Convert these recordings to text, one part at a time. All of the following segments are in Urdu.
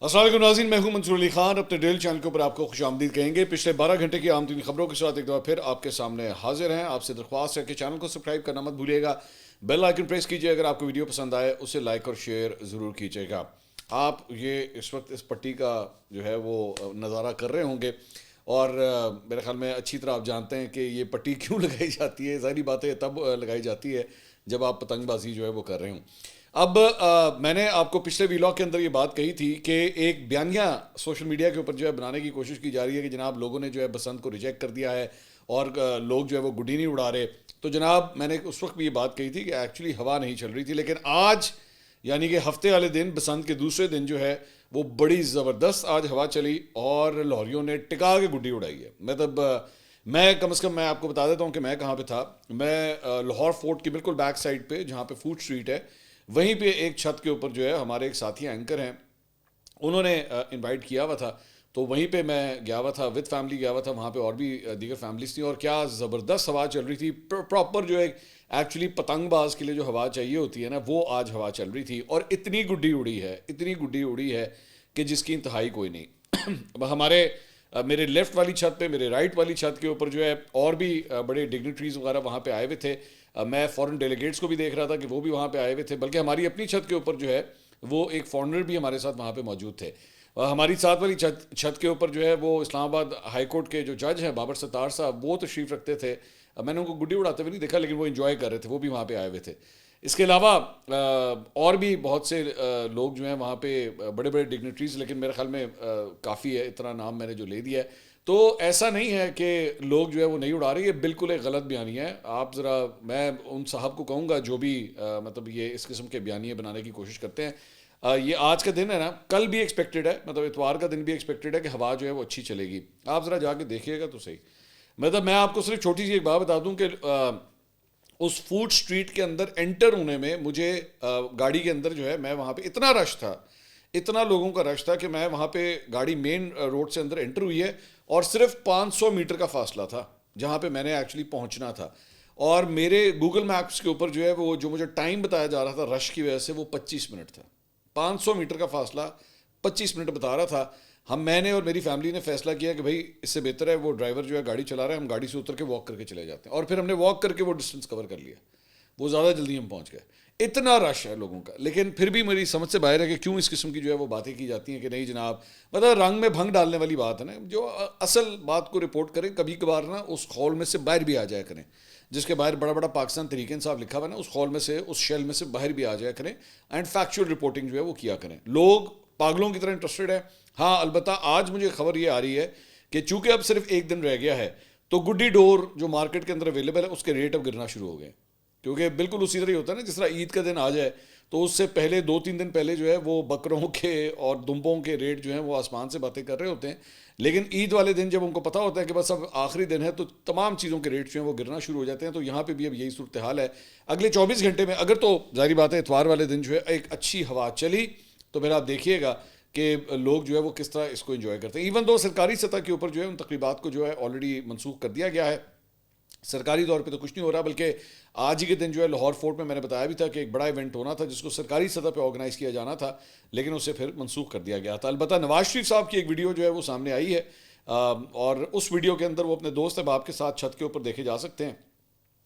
السلام علیکم ناظرین، میں ہوں منصور علی خان. اپنے ڈیل چینل کے اوپر آپ کو خوش آمدید کہیں گے. پچھلے 12 گھنٹے کی عام ترین خبروں کے ساتھ ایک دفعہ پھر آپ کے سامنے حاضر ہیں. آپ سے درخواست ہے کہ چینل کو سبسکرائب کرنا مت بھولیے گا, بیل آئیکن پریس کیجیے. اگر آپ کو ویڈیو پسند آئے اسے لائک اور شیئر ضرور کیجیے گا. آپ یہ اس وقت اس پٹی کا جو ہے وہ نظارہ کر رہے ہوں گے, اور میرے خیال میں اچھی طرح آپ جانتے ہیں کہ یہ پٹی کیوں لگائی جاتی ہے. ظاہری بات ہے تب لگائی جاتی ہے جب آپ پتنگ بازی جو ہے وہ کر رہے ہوں. اب میں نے آپ کو پچھلے ویلاگ کے اندر یہ بات کہی تھی کہ ایک بیانیہ سوشل میڈیا کے اوپر جو ہے بنانے کی کوشش کی جا رہی ہے کہ جناب لوگوں نے جو ہے بسنت کو ریجیکٹ کر دیا ہے اور لوگ جو ہے وہ گڈی نہیں اڑا رہے. تو جناب میں نے اس وقت بھی یہ بات کہی تھی کہ ایکچولی ہوا نہیں چل رہی تھی, لیکن آج یعنی کہ ہفتے والے دن بسنت کے دوسرے دن جو ہے وہ بڑی زبردست آج ہوا چلی اور لاہوریوں نے ٹکا کے گڈی اڑائی ہے. مطلب میں کم از کم میں آپ کو بتا دیتا ہوں کہ میں کہاں پہ تھا. میں لاہور فورٹ کی بالکل بیک سائڈ پہ جہاں پہ فوڈ اسٹریٹ ہے, وہیں پہ ایک چھت کے اوپر جو ہے ہمارے ایک ساتھی اینکر ہیں, انہوں نے انوائٹ کیا ہوا تھا. تو وہیں پہ میں گیا ہوا تھا, وتھ فیملی گیا ہوا تھا. وہاں پہ اور بھی دیگر فیملیز تھیں, اور کیا زبردست ہوا چل رہی تھی. پراپر جو ہے ایکچولی پتنگ باز کے لیے جو ہوا چاہیے ہوتی ہے نا, وہ آج ہوا چل رہی تھی. اور اتنی گڈی اڑی ہے کہ جس کی انتہائی کوئی نہیں. ہمارے میرے لیفٹ والی چھت پہ, میرے رائٹ والی چھت کے اوپر جو ہے اور بھی بڑے ڈگنیٹریز وغیرہ وہاں پہ آئے ہوئے تھے. میں فورن ڈیلیگیٹس کو بھی دیکھ رہا تھا کہ وہ بھی وہاں پہ آئے ہوئے تھے. بلکہ ہماری اپنی چھت کے اوپر جو ہے وہ ایک فورنر بھی ہمارے ساتھ وہاں پہ موجود تھے. ہماری ساتھ والی چھت کے اوپر جو ہے وہ اسلام آباد ہائی کورٹ کے جو جج ہیں بابر ستار صاحب, وہ تشریف رکھتے تھے. میں نے ان کو گڈی اڑاتے ہوئے نہیں دیکھا, لیکن وہ انجوائے کر رہے تھے, وہ بھی وہاں پہ آئے ہوئے تھے. اس کے علاوہ اور بھی بہت سے لوگ جو ہیں وہاں پہ بڑے بڑے ڈگنیٹریز, لیکن میرے خیال میں کافی ہے, اتنا نام میں نے جو لے دیا ہے. تو ایسا نہیں ہے کہ لوگ جو ہے وہ نہیں اڑا رہے, یہ بالکل ایک غلط بیانیہ ہے. آپ ذرا, میں ان صاحب کو کہوں گا جو بھی مطلب یہ اس قسم کے بیانیے بنانے کی کوشش کرتے ہیں, یہ آج کا دن ہے نا, کل بھی ایکسپیکٹڈ ہے, مطلب اتوار کا دن بھی ایکسپیکٹڈ ہے کہ ہوا جو ہے وہ اچھی چلے گی. آپ ذرا جا کے دیکھیے گا تو صحیح. مطلب میں آپ کو صرف چھوٹی سی ایک بات بتا دوں کہ اس فوڈ اسٹریٹ کے اندر انٹر ہونے میں مجھے گاڑی کے اندر جو ہے, میں وہاں پہ اتنا رش تھا, اتنا لوگوں کا رش تھا کہ میں وہاں پہ گاڑی مین روڈ سے اندر انٹر ہوئی ہے اور صرف 500 میٹر کا فاصلہ تھا جہاں پہ میں نے ایکچولی پہنچنا تھا. اور میرے گوگل میپس کے اوپر جو ہے وہ جو مجھے ٹائم بتایا جا رہا تھا رش کی وجہ سے, وہ 25 منٹ تھا. 500 میٹر کا فاصلہ 25 منٹ بتا رہا تھا. میں نے اور میری فیملی نے فیصلہ کیا کہ بھائی اس سے بہتر ہے وہ ڈرائیور جو ہے گاڑی چلا رہا ہے, ہم گاڑی سے اتر کے واک کر کے چلے جاتے ہیں. اور پھر ہم نے واک کر کے وہ ڈسٹینس کور کر لیا, وہ زیادہ جلدی ہم پہنچ گئے. اتنا رش ہے لوگوں کا, لیکن پھر بھی میری سمجھ سے باہر ہے کہ کیوں اس قسم کی جو ہے وہ باتیں کی جاتی ہیں کہ نہیں جناب, مطلب رنگ میں بھنگ ڈالنے والی بات ہے نا. جو اصل بات کو رپورٹ کریں, کبھی کبھار نا اس خول میں سے باہر بھی آ جایا کریں, جس کے باہر بڑا بڑا پاکستان تحریک انصاف لکھا ہوا ہے نا, اس خول میں سے, اس شیل میں سے باہر بھی آ جایا کریں, اینڈ فیکچوئل رپورٹنگ جو ہے وہ کیا کریں. لوگ پاگلوں کی طرح انٹرسٹڈ ہے. ہاں البتہ آج مجھے خبر یہ آ رہی ہے کہ چونکہ اب صرف ایک دن رہ گیا ہے, تو گڈی ڈور جو مارکیٹ کے اندر اویلیبل ہے اس کے ریٹ اب گرنا شروع ہو گئے. کیونکہ بالکل اسی طرح ہی ہوتا ہے نا, جس طرح عید کا دن آ جائے تو اس سے پہلے 2-3 دن پہلے جو ہے وہ بکروں کے اور دمبوں کے ریٹ جو ہیں وہ آسمان سے باتیں کر رہے ہوتے ہیں. لیکن عید والے دن جب ان کو پتہ ہوتا ہے کہ بس اب آخری دن ہے, تو تمام چیزوں کے ریٹ جو ہیں وہ گرنا شروع ہو جاتے ہیں. تو یہاں پہ بھی اب یہی صورتحال ہے. اگلے 24 گھنٹے میں اگر, تو ظاہری بات ہے اتوار والے دن جو ہے ایک اچھی ہوا چلی, تو پھر آپ دیکھیے گا کہ لوگ جو ہے وہ کس طرح اس کو انجوائے کرتے ہیں. ایون دو سرکاری سطح کے اوپر جو ہے ان تقریبات کو جو ہے آلریڈی منسوخ کر دیا گیا ہے. سرکاری طور پہ تو کچھ نہیں ہو رہا, بلکہ آج ہی کے دن جو ہے لاہور فورٹ میں نے بتایا بھی تھا کہ ایک بڑا ایونٹ ہونا تھا جس کو سرکاری سطح پہ آرگنائز کیا جانا تھا, لیکن اسے پھر منسوخ کر دیا گیا تھا. البتہ نواز شریف صاحب کی ایک ویڈیو جو ہے وہ سامنے آئی ہے, اور اس ویڈیو کے اندر وہ اپنے دوست احباب کے ساتھ چھت کے اوپر دیکھے جا سکتے ہیں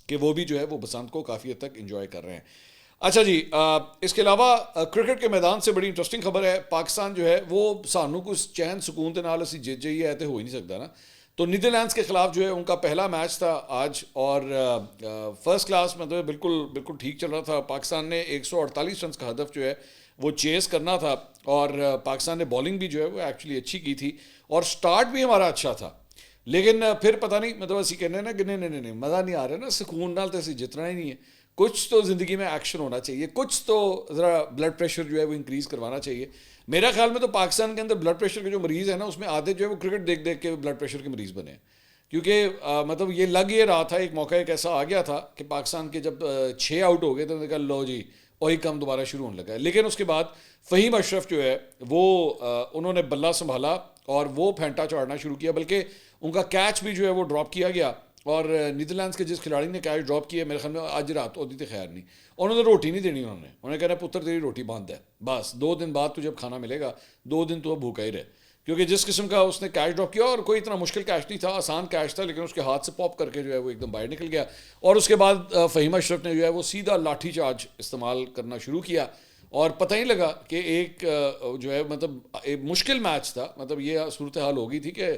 کہ وہ بھی جو ہے وہ بسنت کو کافی حد تک انجوائے کر رہے ہیں. اچھا جی, اس کے علاوہ کرکٹ کے میدان سے بڑی انٹرسٹنگ خبر ہے. پاکستان جو ہے وہ سانو کو چین سکون کے نال اسی جیت جائیے تو ہو ہی نہیں سکتا نا. تو نیدرلینڈس کے خلاف جو ہے ان کا پہلا میچ تھا آج, اور فرسٹ کلاس مطلب بالکل ٹھیک چل رہا تھا. پاکستان نے 148 رنز کا ہدف جو ہے وہ چیز کرنا تھا, اور پاکستان نے بالنگ بھی جو ہے وہ ایکچولی اچھی کی تھی, اور سٹارٹ بھی ہمارا اچھا تھا. لیکن پھر پتہ نہیں, مطلب اسی کہنے نا کہ نہیں مزہ نہیں آ رہا نا, سکون نال تو اسی جتنا ہی نہیں ہے. کچھ تو زندگی میں ایکشن ہونا چاہیے, کچھ تو ذرا بلڈ پریشر جو ہے وہ انکریز کروانا چاہیے. میرا خیال میں تو پاکستان کے اندر بلڈ پریشر کے جو مریض ہیں نا, اس میں آدھے جو ہے وہ کرکٹ دیکھ دیکھ کے بلڈ پریشر کے مریض بنے ہیں. کیونکہ مطلب یہ لگ یہ رہا تھا, ایک موقع ایک ایسا آ گیا تھا کہ پاکستان کے جب 6 آؤٹ ہو گئے تو انہوں نے کہا لو جی وہی کم دوبارہ شروع ہونے لگا ہے. لیکن اس کے بعد فہیم اشرف جو ہے وہ انہوں نے بلہ سنبھالا اور وہ پھینٹا چاڑنا شروع کیا, بلکہ ان کا کیچ بھی جو ہے وہ ڈراپ کیا گیا, اور نیدرلینڈس کے جس کھلاڑی نے کیچ ڈراپ کیا میرے خیال میں آج رات ہوتی تھی خیر نہیں، اور انہوں نے روٹی نہیں دینی، انہوں نے کہنا پتر تیری روٹی باندھ ہے، بس 2 دن بعد تجھے کھانا ملے گا، 2 دن تو بھوکا ہی رہے، کیونکہ جس قسم کا اس نے کیچ ڈراپ کیا، اور کوئی اتنا مشکل کیچ نہیں تھا، آسان کیچ تھا، لیکن اس کے ہاتھ سے پاپ کر کے جو ہے وہ ایک دم باہر نکل گیا، اور اس کے بعد فہیم اشرف نے جو ہے وہ سیدھا لاٹھی چارج استعمال کرنا شروع کیا، اور پتہ ہی لگا کہ ایک جو ہے مطلب ایک مشکل میچ تھا، مطلب یہ صورتحال ہو گئی تھی کہ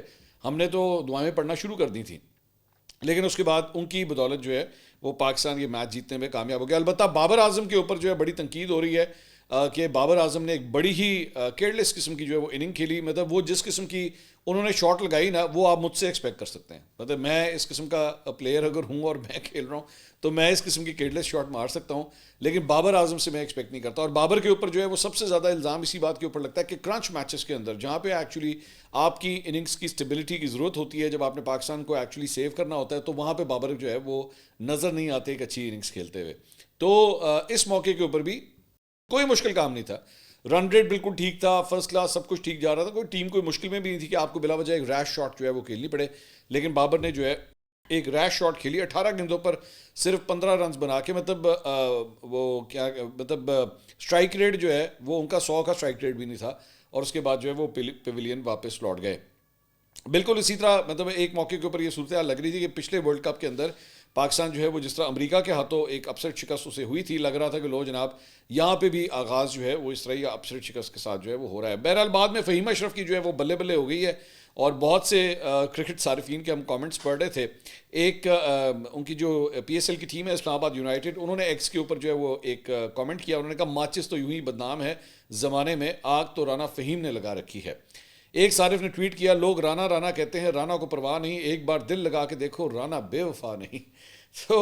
ہم نے تو دعائیں پڑھنا شروع کر دی تھیں، لیکن اس کے بعد ان کی بدولت جو ہے وہ پاکستان یہ میچ جیتنے میں کامیاب ہو گیا۔ البتہ بابر اعظم کے اوپر جو ہے بڑی تنقید ہو رہی ہے کہ بابر اعظم نے ایک بڑی ہی کیئرلیس قسم کی جو ہے وہ اننگ کھیلی، مطلب وہ جس قسم کی انہوں نے شاٹ لگائی نا وہ آپ مجھ سے ایکسپیکٹ کر سکتے ہیں، مطلب میں اس قسم کا پلیئر اگر ہوں اور میں کھیل رہا ہوں تو میں اس قسم کی کیئرلیس شاٹ مار سکتا ہوں، لیکن بابر اعظم سے میں ایکسپیکٹ نہیں کرتا۔ اور بابر کے اوپر جو ہے وہ سب سے زیادہ الزام اسی بات کے اوپر لگتا ہے کہ کرنچ میچز کے اندر جہاں پہ ایکچولی آپ کی اننگز کی اسٹیبلٹی کی ضرورت ہوتی ہے، جب آپ نے پاکستان کو ایکچولی سیو کرنا ہوتا ہے، تو وہاں پہ بابر جو ہے وہ نظر نہیں آتے ایک اچھی اننگز کھیلتے ہوئے۔ تو اس موقع کے اوپر بھی کوئی مشکل کام نہیں تھا، رن ریٹ بالکل ٹھیک تھا، فرسٹ کلاس سب کچھ ٹھیک جا رہا تھا، کوئی ٹیم کوئی مشکل میں بھی نہیں تھی کہ آپ کو بلا وجہ ایک ریش شاٹ جو ہے وہ کھیلنی پڑے، لیکن بابر نے جو ہے ایک ریش شاٹ کھیلی 18 گیندوں پر صرف 15 رنز بنا کے، مطلب وہ کیا مطلب اسٹرائک ریٹ جو ہے وہ ان کا 100 کا اسٹرائک ریٹ بھی نہیں تھا، اور اس کے بعد جو ہے وہ پیویلین واپس لوٹ گئے۔ بالکل اسی طرح مطلب ایک موقع کے اوپر یہ صورتحال لگ رہی تھی کہ پچھلے ورلڈ کپ کے اندر پاکستان جو ہے وہ جس طرح امریکہ کے ہاتھوں ایک اپسٹ شکست اسے ہوئی تھی، لگ رہا تھا کہ لو جناب یہاں پہ بھی آغاز جو ہے وہ اس طرح ہی اپسٹ شکست کے ساتھ جو ہے وہ ہو رہا ہے۔ بہرحال بعد میں فہیم اشرف کی جو ہے وہ بلے بلے ہو گئی ہے، اور بہت سے کرکٹ صارفین کے ہم کامنٹس پڑھ رہے تھے، ایک ان کی جو پی ایس ایل کی ٹیم ہے اسلام آباد یونائٹڈ، انہوں نے ایکس کے اوپر جو ہے وہ ایک کامنٹ کیا، انہوں نے کہا ماچس تو یوں ہی بدنام ہے زمانے میں، آگ تو رانا فہیم نے لگا رکھی ہے۔ ایک صارف نے ٹویٹ کیا لوگ رانا رانا کہتے ہیں، رانا کو پرواہ نہیں، ایک بار دل لگا کے دیکھو رانا بے وفا نہیں۔ تو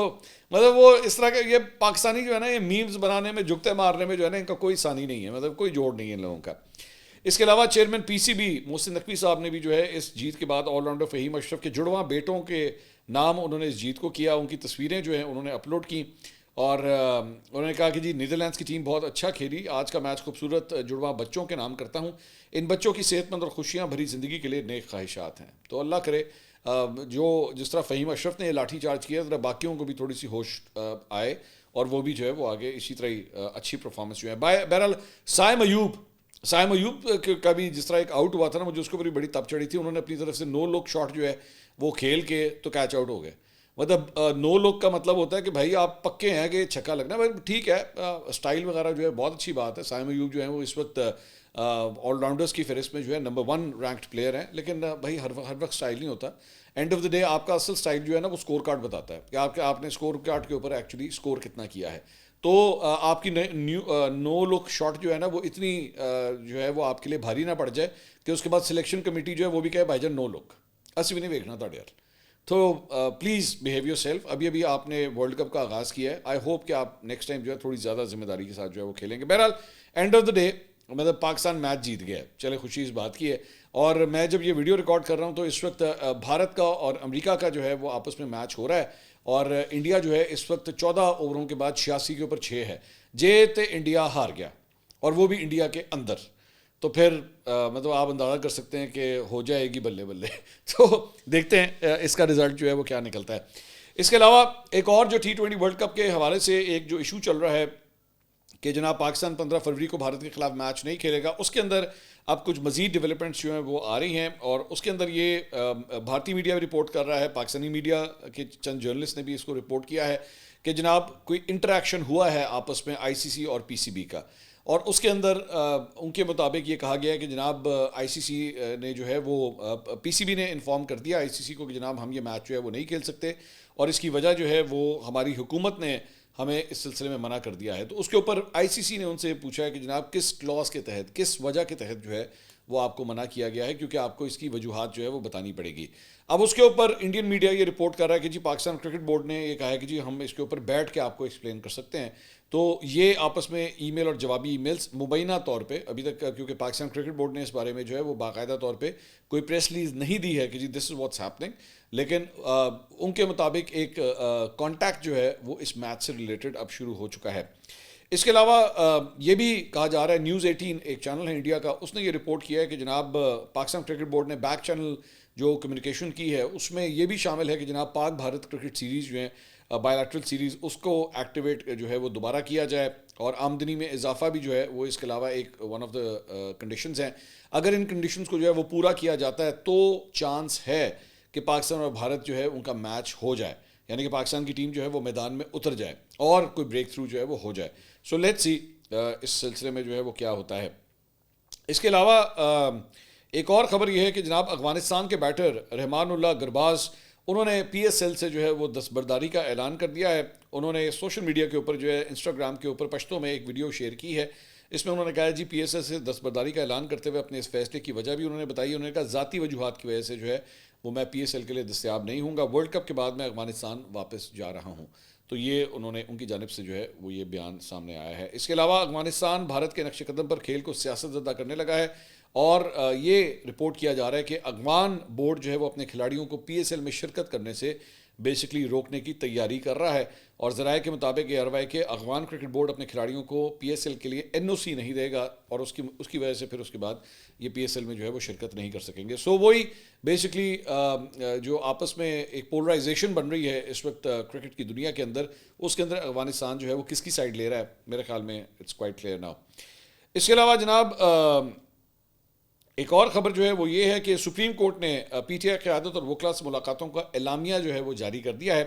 مطلب وہ اس طرح کے یہ پاکستانی جو ہے نا یہ میمز بنانے میں جگتے مارنے میں جو ہے نا ان کا کوئی ثانی نہیں ہے، مطلب کوئی جوڑ نہیں ہے ان لوگوں کا۔ اس کے علاوہ chairman P C B Mohsin Naqvi صاحب نے بھی جو ہے اس جیت کے بعد آل راؤنڈر فہیم اشرف کے جڑواں بیٹوں کے نام انہوں نے اس جیت کو کیا، ان کی تصویریں جو ہیں انہوں نے اپلوڈ کی، اور انہوں نے کہا کہ جی نیدرلینڈس کی ٹیم بہت اچھا کھیلی، آج کا میچ خوبصورت جڑواں بچوں کے نام کرتا ہوں، ان بچوں کی صحت مند اور خوشیاں بھری زندگی کے لیے نیک خواہشات ہیں۔ تو اللہ کرے جو جس طرح فہیم اشرف نے یہ لاٹھی چارج کیا، ذرا باقیوں کو بھی تھوڑی سی ہوش آئے، اور وہ بھی جو ہے وہ آگے اسی طرح ہی اچھی پرفارمنس جو ہے۔ بہرحال سائم ایوب کا بھی جس طرح ایک آؤٹ ہوا تھا نا، مجھے اس کے اوپر بڑی تپ چڑھی تھی، انہوں نے اپنی طرف سے نو لک شاٹ جو ہے وہ کھیل کے تو کیچ آؤٹ ہو گئے، مطلب نو لک کا مطلب ہوتا ہے کہ بھائی آپ پکے ہیں کہ چھکا لگنا ہے، ٹھیک ہے اسٹائل وغیرہ جو ہے بہت اچھی بات ہے، سائم ایوب جو ہے وہ اس وقت آل راؤنڈرز کی فہرست میں جو ہے نمبر 1 رینکڈ پلیئر ہیں، لیکن بھائی ہر وقت اسٹائل نہیں ہوتا، اینڈ آف دا ڈے آپ کا اصل اسٹائل جو ہے نا وہ اسکور کارڈ بتاتا ہے کہ آپ نے اسکور کارڈ کے اوپر ایکچولی اسکور کتنا کیا ہے۔ تو آپ کی نو لک شاٹ جو ہے نا وہ اتنی جو ہے وہ آپ کے لیے بھاری نہ پڑ جائے کہ اس کے بعد سلیکشن کمیٹی جو ہے وہ بھی کہے بھائی جان نو لک اسی بھی نہیں دیکھنا تھا یار۔ تو پلیز بیہیو یور سیلف، ابھی آپ نے ورلڈ کپ کا آغاز کیا ہے، آئی ہوپ کہ آپ نیکسٹ ٹائم جو ہے تھوڑی زیادہ ذمہ داری کے ساتھ جو ہے وہ کھیلیں گے۔ بہرحال اینڈ آف دا ڈے مطلب پاکستان میچ جیت گیا ہے، چلے خوشی اس بات کی ہے، اور میں جب یہ ویڈیو ریکارڈ کر رہا ہوں تو اس وقت بھارت کا اور امریکہ کا جو ہے وہ آپس میں میچ ہو رہا ہے، اور انڈیا جو ہے اس وقت 14 اووروں کے بعد 86 کے اوپر 6 ہے، جیت انڈیا ہار گیا، اور وہ بھی انڈیا کے اندر، تو پھر مطلب آپ اندازہ کر سکتے ہیں کہ ہو جائے گی بلے بلے۔ تو دیکھتے ہیں اس کا رزلٹ جو ہے وہ کیا نکلتا ہے۔ اس کے علاوہ ایک اور جو T20 ورلڈ کپ کے حوالے سے ایک جو ایشو چل رہا ہے کہ جناب پاکستان 15 فروری کو بھارت کے خلاف میچ نہیں کھیلے گا، اس کے اندر اب کچھ مزید ڈیولپمنٹس جو ہیں وہ آ رہی ہیں، اور اس کے اندر یہ بھارتی میڈیا بھی رپورٹ کر رہا ہے، پاکستانی میڈیا کے چند جرنلسٹ نے بھی اس کو رپورٹ کیا ہے کہ جناب کوئی انٹریکشن ہوا ہے آپس میں آئی سی سی اور پی سی بی کا، اور اس کے اندر ان کے مطابق یہ کہا گیا ہے کہ جناب آئی سی سی نے جو ہے وہ پی سی بی نے انفارم کر دیا آئی سی سی کو کہ جناب ہم یہ میچ جو ہے وہ نہیں کھیل سکتے، اور اس کی وجہ جو ہے وہ ہماری حکومت نے ہمیں اس سلسلے میں منع کر دیا ہے۔ تو اس کے اوپر آئی سی سی نے ان سے پوچھا ہے کہ جناب کس کلاس کے تحت، کس وجہ کے تحت جو ہے وہ آپ کو منع کیا گیا ہے، کیونکہ آپ کو اس کی وجوہات جو ہے وہ بتانی پڑے گی۔ اب اس کے اوپر انڈین میڈیا یہ رپورٹ کر رہا ہے کہ جی پاکستان کرکٹ بورڈ نے یہ کہا ہے کہ جی ہم اس کے اوپر بیٹھ کے آپ کو ایکسپلین کر سکتے ہیں، تو یہ آپس میں ای میل اور جوابی ای میلز مبینہ طور پہ ابھی تک، کیونکہ پاکستان کرکٹ بورڈ نے اس بارے میں جو ہے وہ باقاعدہ طور پہ کوئی پریس ریلیز نہیں دی ہے کہ جی دس از واٹس ہیپننگ، لیکن ان کے مطابق ایک کانٹیکٹ جو ہے وہ اس میچ سے ریلیٹڈ اب شروع ہو چکا ہے۔ اس کے علاوہ یہ بھی کہا جا رہا ہے، نیوز 18 ایک چینل ہے انڈیا کا، اس نے یہ رپورٹ کیا ہے کہ جناب پاکستان کرکٹ بورڈ نے بیک چینل جو کمیونیکیشن کی ہے اس میں یہ بھی شامل ہے کہ جناب پاک بھارت کرکٹ سیریز جو ہیں بائی لیٹرل سیریز اس کو ایکٹیویٹ جو ہے وہ دوبارہ کیا جائے اور آمدنی میں اضافہ بھی جو ہے وہ اس کے علاوہ ایک ون آف دا کنڈیشنز ہیں. اگر ان کنڈیشنز کو جو ہے وہ پورا کیا جاتا ہے تو چانس ہے کہ پاکستان اور بھارت جو ہے ان کا میچ ہو جائے, یعنی کہ پاکستان کی ٹیم جو ہے وہ میدان میں اتر جائے اور کوئی بریک تھرو جو ہے وہ ہو جائے. سو لیٹس سی اس سلسلے میں جو ہے وہ کیا ہوتا ہے. اس کے علاوہ ایک اور خبر یہ ہے کہ جناب افغانستان کے بیٹر رحمان اللہ گرباز انہوں نے پی ایس ایل سے جو ہے وہ دستبرداری کا اعلان کر دیا ہے. انہوں نے سوشل میڈیا کے اوپر جو ہے انسٹاگرام کے اوپر پشتوں میں ایک ویڈیو شیئر کی ہے. اس میں انہوں نے کہا جی پی ایس ایل سے دستبرداری کا اعلان کرتے ہوئے اپنے اس فیصلے کی وجہ بھی انہوں نے بتائی. انہوں نے کہا ذاتی وجوہات کی وجہ سے جو ہے وہ میں پی ایس ایل کے لیے دستیاب نہیں ہوں گا, ورلڈ کپ کے بعد میں افغانستان واپس جا رہا ہوں. تو یہ انہوں نے ان کی جانب سے جو ہے وہ یہ بیان سامنے آیا ہے. اس کے علاوہ افغانستان بھارت کے نقش قدم پر کھیل کو سیاست زدہ کرنے لگا ہے اور یہ رپورٹ کیا جا رہا ہے کہ افغان بورڈ جو ہے وہ اپنے کھلاڑیوں کو پی ایس ایل میں شرکت کرنے سے بیسکلی روکنے کی تیاری کر رہا ہے. اور ذرائع کے مطابق یہ ارواح کہ افغان کرکٹ بورڈ اپنے کھلاڑیوں کو پی ایس ایل کے لیے این او سی نہیں دے گا اور اس کی وجہ سے پھر اس کے بعد یہ پی ایس ایل میں جو ہے وہ شرکت نہیں کر سکیں گے. سو وہی بیسکلی جو آپس میں ایک پولرائزیشن بن رہی ہے اس وقت کرکٹ کی دنیا کے اندر, اس کے اندر افغانستان جو ہے وہ کس کی سائڈ لے رہا ہے, میرے خیال میں اٹس کوائٹ کلیئر ناؤ. اس کے علاوہ جناب ایک اور خبر جو ہے وہ یہ ہے کہ سپریم کورٹ نے پی ٹی آئی قیادت اور وکلا سے ملاقاتوں کا اعلامیہ جو ہے وہ جاری کر دیا ہے.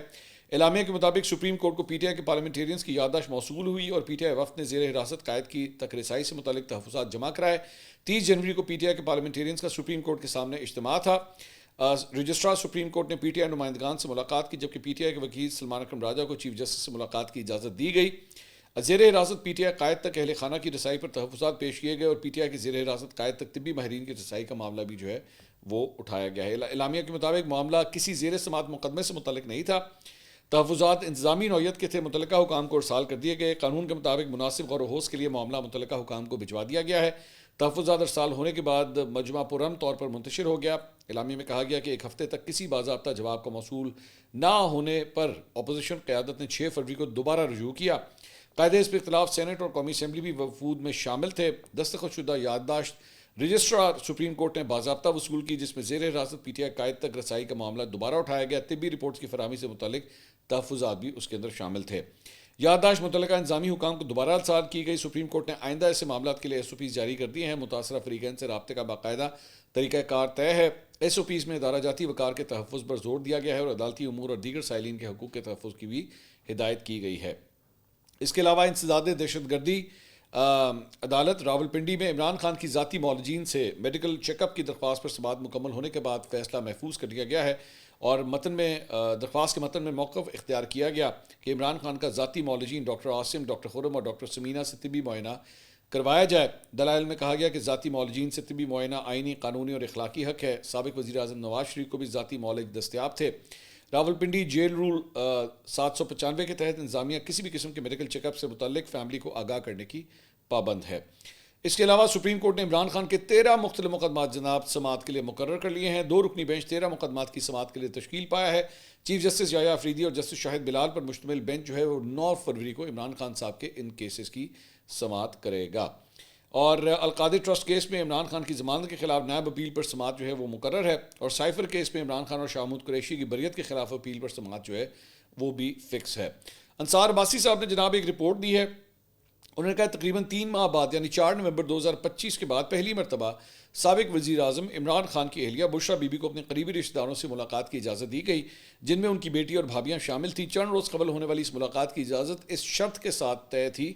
اعلامیہ کے مطابق سپریم کورٹ کو پی ٹی آئی کے پارلیمنٹیرینز کی یادداشت موصول ہوئی اور پی ٹی آئی وفد نے زیر حراست قائد کی تک رسائی سے متعلق تحفظات جمع کرائے. 30 جنوری کو پی ٹی آئی کے پارلیمنٹیرینز کا سپریم کورٹ کے سامنے اجتماع تھا. رجسٹرار سپریم کورٹ نے پی ٹی آئی نمائندگان سے ملاقات کی, جبکہ پی ٹی آئی کے وکیل سلمان اکرم راجہ کو چیف جسٹس سے ملاقات کی اجازت دی گئی. زیر حراست پی ٹی آئی قائد تک اہل خانہ کی رسائی پر تحفظات پیش کیے گئے اور پی ٹی آئی کی زیر حراست قائد تک طبی ماہرین کی رسائی کا معاملہ بھی جو ہے وہ اٹھایا گیا ہے. اعلامیہ کے مطابق معاملہ کسی زیر سماعت مقدمے سے متعلق نہیں تھا. تحفظات انتظامی نوعیت کے تھے, متعلقہ حکام کو ارسال کر دیے گئے. قانون کے مطابق مناسب غور و خوض کے لیے معاملہ متعلقہ حکام کو بھجوا دیا گیا ہے. تحفظات ارسال ہونے کے بعد مجمع پرامن طور پر منتشر ہو گیا. اعلامیہ میں کہا گیا کہ ایک ہفتے تک کسی باضابطہ جواب کا موصول نہ ہونے پر اپوزیشن قیادت نے 6 فروری کو دوبارہ رجوع کیا. قاعدے اس پر اختلاف سینٹ اور قومی اسمبلی بھی وفود میں شامل تھے. دستخط شدہ یادداشت رجسٹرار سپریم کورٹ نے باضابطہ وصول کی, جس میں زیر حراست پی ٹی آئی قائد تک رسائی کا معاملہ دوبارہ اٹھایا گیا. طبی رپورٹس کی فراہمی سے متعلق تحفظات بھی اس کے اندر شامل تھے. یادداشت متعلقہ انتظامی حکام کو دوبارہ ارسال کی گئی. سپریم کورٹ نے آئندہ ایسے معاملات کے لیے ایس او پیز جاری کر دیے ہیں. متاثرہ فریقین سے رابطے کا باقاعدہ طریقہ کار طے ہے. ایس او پیز میں ادارہ جاتی وقار کے تحفظ پر زور دیا گیا ہے اور عدالتی امور اور دیگر سائلین کے حقوق کے تحفظ کی بھی ہدایت کی گئی ہے. اس کے علاوہ انسداد دہشت گردی عدالت راولپنڈی میں عمران خان کی ذاتی معالجین سے میڈیکل چیک اپ کی درخواست پر سماعت مکمل ہونے کے بعد فیصلہ محفوظ کر لیا گیا ہے اور درخواست کے متن میں موقف اختیار کیا گیا کہ عمران خان کا ذاتی معالجین ڈاکٹر عاصم, ڈاکٹر خرم اور ڈاکٹر سمینہ سے طبی معائنہ کروایا جائے. دلائل میں کہا گیا کہ ذاتی معالجین سے طبی معائنہ آئینی, قانونی اور اخلاقی حق ہے. سابق وزیر اعظم نواز شریف کو بھی ذاتی معالج دستیاب تھے. راولپنڈی جیل رول 795 کے تحت انتظامیہ کسی بھی قسم کے میڈیکل چیک اپ سے متعلق فیملی کو آگاہ کرنے کی پابند ہے. اس کے علاوہ سپریم کورٹ نے عمران خان کے 13 مختلف مقدمات جناب سماعت کے لیے مقرر کر لیے ہیں. 2 رکنی بینچ 13 مقدمات کی سماعت کے لیے تشکیل پایا ہے. چیف جسٹس یحییٰ افریدی اور جسٹس شاہد بلال پر مشتمل بینچ جو ہے وہ 9 فروری کو عمران خان صاحب کے ان کیسز کی سماعت کرے گا. اور القادر ٹرسٹ کیس میں عمران خان کی ضمانت کے خلاف نائب اپیل پر سماعت جو ہے وہ مقرر ہے اور سائفر کیس میں عمران خان اور شاہ محمود قریشی کی بریت کے خلاف اپیل پر سماعت جو ہے وہ بھی فکس ہے. انصار عباسی صاحب نے جناب ایک رپورٹ دی ہے. انہوں نے کہا تقریباً 3 ماہ بعد یعنی 4 نومبر 2025 کے بعد پہلی مرتبہ سابق وزیر اعظم عمران خان کی اہلیہ بشریٰ بی بی کو اپنے قریبی رشتہ داروں سے ملاقات کی اجازت دی گئی, جن میں ان کی بیٹی اور بھابیاں شامل تھیں. چند روز قبل ہونے والی اس ملاقات کی اجازت اس شرط کے ساتھ طے تھی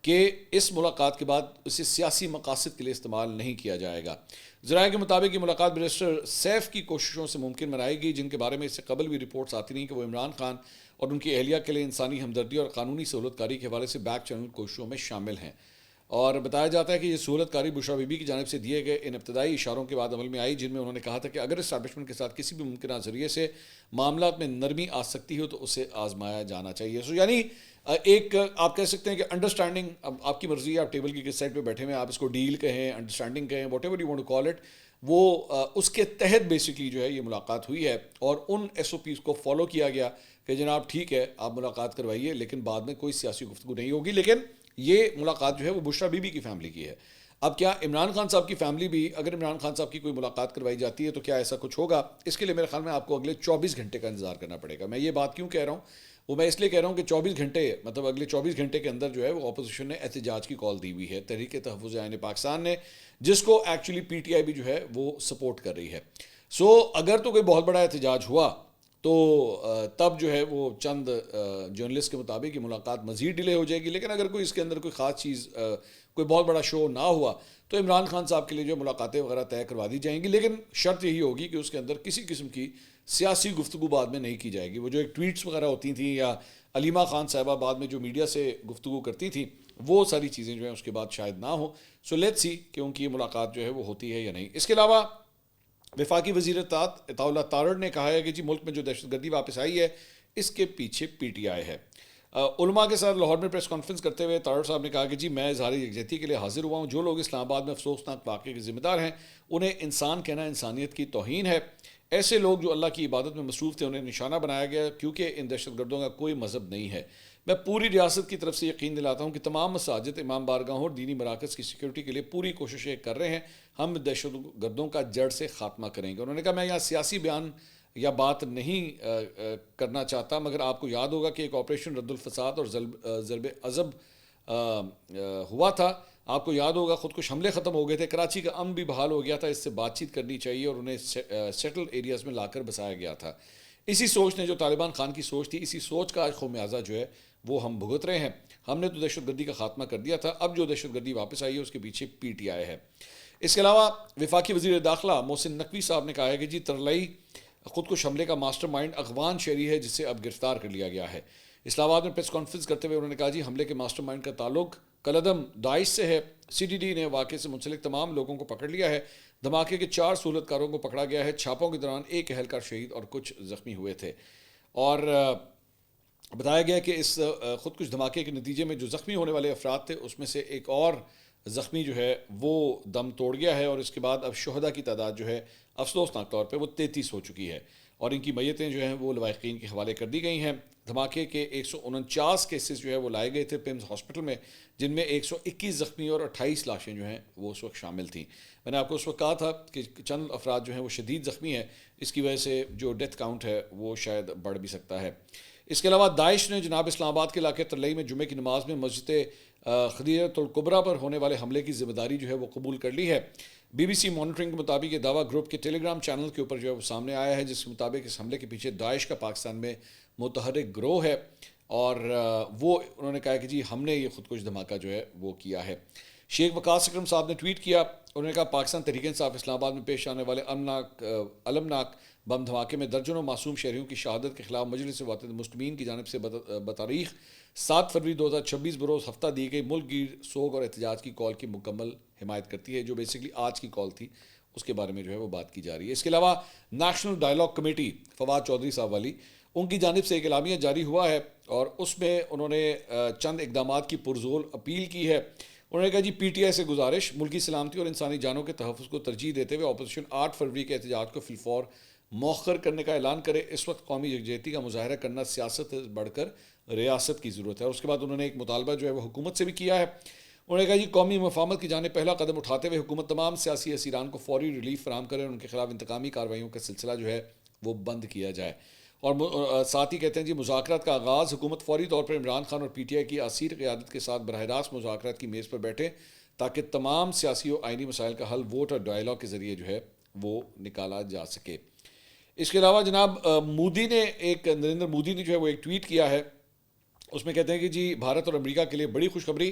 کہ اس ملاقات کے بعد اسے سیاسی مقاصد کے لیے استعمال نہیں کیا جائے گا. ذرائع کے مطابق یہ ملاقات بیرسٹر سیف کی کوششوں سے ممکن بنائی گئی, جن کے بارے میں اس سے قبل بھی رپورٹس آتی رہیں کہ وہ عمران خان اور ان کی اہلیہ کے لیے انسانی ہمدردی اور قانونی سہولت کاری کے حوالے سے بیک چینل کوششوں میں شامل ہیں. اور بتایا جاتا ہے کہ یہ سہولت کاری بشریٰ بی بی کی جانب سے دیے گئے ان ابتدائی اشاروں کے بعد عمل میں آئی, جن میں انہوں نے کہا تھا کہ اگر اسٹیبلشمنٹ کے ساتھ کسی بھی ممکنہ ذریعے سے معاملات میں نرمی آ سکتی ہو تو اسے آزمایا جانا چاہیے. سو یعنی ایک آپ کہہ سکتے ہیں کہ انڈرسٹینڈنگ, اب آپ کی مرضی ہے, آپ ٹیبل کی کس سائڈ پہ بیٹھے ہوئے, آپ اس کو ڈیل کہیں, انڈرسٹینڈنگ کہیں, whatever you want to call it, وہ اس کے تحت بیسکلی جو ہے یہ ملاقات ہوئی ہے اور ان ایس او پیز کو فالو کیا گیا کہ جناب ٹھیک ہے آپ ملاقات کروائیے لیکن بعد میں کوئی سیاسی گفتگو نہیں ہوگی. لیکن یہ ملاقات جو ہے وہ بشریٰ بی بی کی فیملی کی ہے. اب کیا عمران خان صاحب کی فیملی بھی، اگر عمران خان صاحب کی کوئی ملاقات کروائی جاتی ہے تو کیا ایسا کچھ ہوگا؟ اس کے لیے میرے خیال میں آپ کو اگلے 24 گھنٹے کا انتظار کرنا پڑے گا. میں یہ بات کیوں کہہ رہا ہوں؟ وہ میں اس لیے کہہ رہا ہوں کہ 24 گھنٹے، مطلب اگلے 24 گھنٹے کے اندر جو ہے وہ اپوزیشن نے احتجاج کی کال دی ہوئی ہے، تحریک تحفظ عین پاکستان نے، جس کو ایکچولی پی ٹی آئی بھی جو ہے وہ سپورٹ کر رہی ہے. سو اگر تو کوئی بہت بڑا احتجاج ہوا تو تب جو ہے وہ چند جرنلسٹ کے مطابق یہ ملاقات مزید ڈیلے ہو جائے گی. لیکن اگر کوئی اس کے اندر کوئی خاص چیز، کوئی بہت بڑا شو نہ ہوا تو عمران خان صاحب کے لیے جو ملاقاتیں وغیرہ طے کروا دی جائیں گی. لیکن شرط یہی ہوگی کہ اس کے اندر کسی قسم کی سیاسی گفتگو بعد میں نہیں کی جائے گی. وہ جو ایک ٹویٹس وغیرہ ہوتی تھیں یا علیمہ خان صاحبہ بعد میں جو میڈیا سے گفتگو کرتی تھیں، وہ ساری چیزیں جو ہیں اس کے بعد شاید نہ ہوں. سو لیٹس سی کہ ان کی یہ ملاقات جو ہے وہ ہوتی ہے یا نہیں. اس کے علاوہ وفاقی وزیر اطلاعات عطاء اللہ تارڑ نے کہا ہے کہ جی ملک میں جو دہشت گردی واپس آئی ہے اس کے پیچھے پی ٹی آئی ہے. علماء کے ساتھ لاہور میں پریس کانفرنس کرتے ہوئے تارڑ صاحب نے کہا کہ جی میں اظہار یکجہتی کے لیے حاضر ہوا ہوں. جو لوگ اسلام آباد میں افسوسناک واقعے کے ذمہ دار ہیں انہیں انسان کہنا انسانیت کی توہین ہے. ایسے لوگ جو اللہ کی عبادت میں مصروف تھے انہیں نشانہ بنایا گیا کیونکہ ان دہشت گردوں کا کوئی مذہب نہیں ہے. میں پوری ریاست کی طرف سے یقین دلاتا ہوں کہ تمام مساجد، امام بارگاہوں اور دینی مراکز کی سیکیورٹی کے لیے پوری کوششیں کر رہے ہیں. ہم دہشت گردوں کا جڑ سے خاتمہ کریں گے. انہوں نے کہا میں یہاں سیاسی بیان یا بات نہیں کرنا چاہتا، مگر آپ کو یاد ہوگا کہ ایک آپریشن رد الفساد اور ضرب عضب ہوا تھا. آپ کو یاد ہوگا خودکش حملے ختم ہو گئے تھے، کراچی کا امن بھی بحال ہو گیا تھا. اس سے بات چیت کرنی چاہیے اور انہیں سیٹل ایریاز میں لا کر بسایا گیا تھا. اسی سوچ نے جو طالبان خان کی سوچ تھی، اسی سوچ کا آج خمیازہ جو ہے وہ ہم بھگت رہے ہیں. ہم نے تو دہشت گردی کا خاتمہ کر دیا تھا، اب جو دہشت گردی واپس آئی ہے اس کے پیچھے پی ٹی آئی ہے. اس کے علاوہ وفاقی وزیر داخلہ محسن نقوی صاحب نے کہا ہے کہ جی ترلئی خودکش حملے کا ماسٹر مائنڈ اغوان شہری ہے جسے اب گرفتار کر لیا گیا ہے. اسلام آباد میں پریس کانفرنس کرتے ہوئے انہوں نے کہا جی حملے کے ماسٹر مائنڈ کا تعلق کلعدم داعش سے ہے. سی ڈی ڈی نے واقعے سے منسلک تمام لوگوں کو پکڑ لیا ہے. دھماکے کے 4 سہولت کاروں کو پکڑا گیا ہے. چھاپوں کے دوران ایک اہلکار شہید اور کچھ زخمی ہوئے تھے. اور بتایا گیا کہ اس خودکش دھماکے کے نتیجے میں جو زخمی ہونے والے افراد تھے اس میں سے ایک اور زخمی جو ہے وہ دم توڑ گیا ہے. اور اس کے بعد اب شہداء کی تعداد جو ہے افسوسناک طور پہ وہ 33 ہو چکی ہے اور ان کی میتیں جو ہیں وہ لواحقین کے حوالے کر دی گئی ہیں. دھماکے کے 149 کیسز جو ہے وہ لائے گئے تھے پیمز ہاسپٹل میں، جن میں 121 زخمی اور 28 لاشیں جو ہیں وہ اس وقت شامل تھیں. میں نے آپ کو اس وقت کہا تھا کہ چند افراد جو ہیں وہ شدید زخمی ہیں، اس کی وجہ سے جو ڈیتھ کاؤنٹ ہے وہ شاید بڑھ بھی سکتا ہے. اس کے علاوہ داعش نے جناب اسلام آباد کے علاقے ترلئی میں جمعے کی نماز میں مسجد خدیجۃ الکبریٰ پر ہونے والے حملے کی ذمہ داری جو ہے وہ قبول کر لی ہے. بی بی سی مانیٹرنگ کے مطابق یہ دعویٰ گروپ کے ٹیلی گرام چینل کے اوپر جو ہے وہ سامنے آیا ہے، جس کے مطابق اس حملے کے پیچھے داعش کا پاکستان میں متحرک گروہ ہے. اور وہ انہوں نے کہا کہ جی ہم نے یہ خودکش دھماکہ جو ہے وہ کیا ہے. شیخ وقاص اکرم صاحب نے ٹویٹ کیا، انہوں نے کہا پاکستان تحریک انصاف اسلام آباد میں پیش آنے والے المناک بم دھماکے میں درجنوں معصوم شہریوں کی شہادت کے خلاف مجلس وحدت المسلمین کی جانب سے بتاریخ 7 فروری 2026 بروز ہفتہ دی گئی ملک گیر سوگ اور احتجاج کی کال کی مکمل حمایت کرتی ہے، جو بیسکلی آج کی کال تھی اس کے بارے میں جو ہے وہ بات کی جا رہی ہے. اس کے علاوہ national dialogue committee Fawad Chaudhry صاحب والی، ان کی جانب سے ایک اعلامیہ جاری ہوا ہے اور اس میں انہوں نے چند اقدامات کی پرزور اپیل کی ہے. انہوں نے کہا جی پی ٹی آئی سے گزارش، ملکی سلامتی اور انسانی جانوں کے تحفظ کو ترجیح دیتے ہوئے اپوزیشن 8 فروری کے احتجاج کو فی الفور مؤخر کرنے کا اعلان کرے. اس وقت قومی یکجہتی کا مظاہرہ کرنا سیاست سے بڑھ کر ریاست کی ضرورت ہے. اور اس کے بعد انہوں نے ایک مطالبہ جو ہے وہ حکومت سے بھی کیا ہے. انہوں نے کہا جی قومی مفاہمت کی جانب پہلا قدم اٹھاتے ہوئے حکومت تمام سیاسی اسیران کو فوری ریلیف فراہم کرے اور ان کے خلاف انتقامی کارروائیوں کا سلسلہ جو ہے وہ بند کیا جائے. اور ساتھ ہی کہتے ہیں جی مذاکرات کا آغاز، حکومت فوری طور پر عمران خان اور پی ٹی آئی کی اثیر قیادت کے ساتھ براہ راست مذاکرات کی میز پر بیٹھے تاکہ تمام سیاسی و آئینی مسائل کا حل ووٹ اور ڈائیلاگ کے ذریعے جو ہے وہ نکالا جا سکے. اس کے علاوہ جناب نریندر مودی نے جو ہے وہ ایک ٹویٹ کیا ہے، اس میں کہتے ہیں کہ جی بھارت اور امریکہ کے لیے بڑی خوشخبری،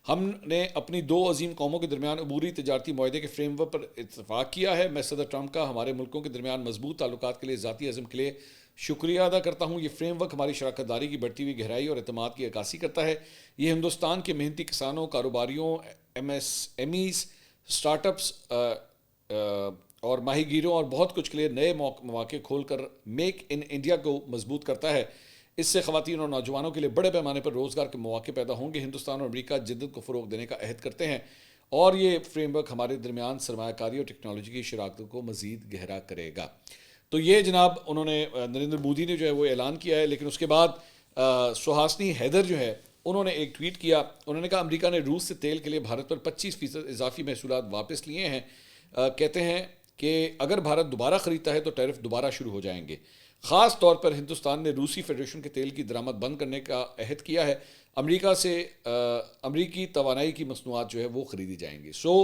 ہم نے اپنی 2 عظیم قوموں کے درمیان عبوری تجارتی معاہدے کے فریم ورک پر اتفاق کیا ہے. میں صدر ٹرمپ کا ہمارے ملکوں کے درمیان مضبوط تعلقات کے لیے ذاتی عزم کے لیے شکریہ ادا کرتا ہوں. یہ فریم ورک ہماری شراکت داری کی بڑھتی ہوئی گہرائی اور اعتماد کی عکاسی کرتا ہے. یہ ہندوستان کے محنتی کسانوں، کاروباریوں، M S M Es, startups اور ماہی گیروں اور بہت کچھ کے لیے نئے مواقع کھول کر میک ان انڈیا کو مضبوط کرتا ہے. اس سے خواتین اور نوجوانوں کے لیے بڑے پیمانے پر روزگار کے مواقع پیدا ہوں گے. ہندوستان اور امریکہ جدت کو فروغ دینے کا عہد کرتے ہیں اور یہ فریم ورک ہمارے درمیان سرمایہ کاری اور ٹیکنالوجی کی شراکت کو مزید گہرا کرے گا. تو یہ جناب انہوں نے نریندر مودی نے جو ہے وہ اعلان کیا ہے. لیکن اس کے بعد سہاسنی حیدر جو ہے انہوں نے ایک ٹویٹ کیا. انہوں نے کہا امریکہ نے روس سے تیل کے لیے بھارت پر 25% اضافی محصولات واپس لیے ہیں. کہتے ہیں کہ اگر بھارت دوبارہ خریدتا ہے تو ٹیرف دوبارہ شروع ہو جائیں گے. خاص طور پر ہندوستان نے روسی فیڈریشن کے تیل کی درآمد بند کرنے کا عہد کیا ہے. امریکہ سے امریکی توانائی کی مصنوعات جو ہے وہ خریدی جائیں گی. سو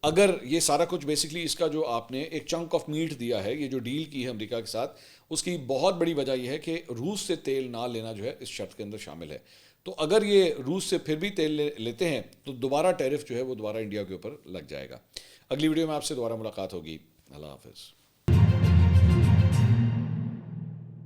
اگر یہ سارا کچھ بیسکلی اس کا جو آپ نے ایک چنک آف میٹ دیا ہے, یہ جو ڈیل کی ہے امریکہ کے ساتھ, اس کی بہت بڑی وجہ یہ ہے کہ روس سے تیل نہ لینا جو ہے اس شرط کے اندر شامل ہے. تو اگر یہ روس سے پھر بھی تیل لیتے ہیں تو دوبارہ ٹیرف جو ہے وہ دوبارہ انڈیا کے اوپر لگ جائے گا. اگلی ویڈیو میں آپ سے دوبارہ ملاقات ہوگی. اللہ حافظ.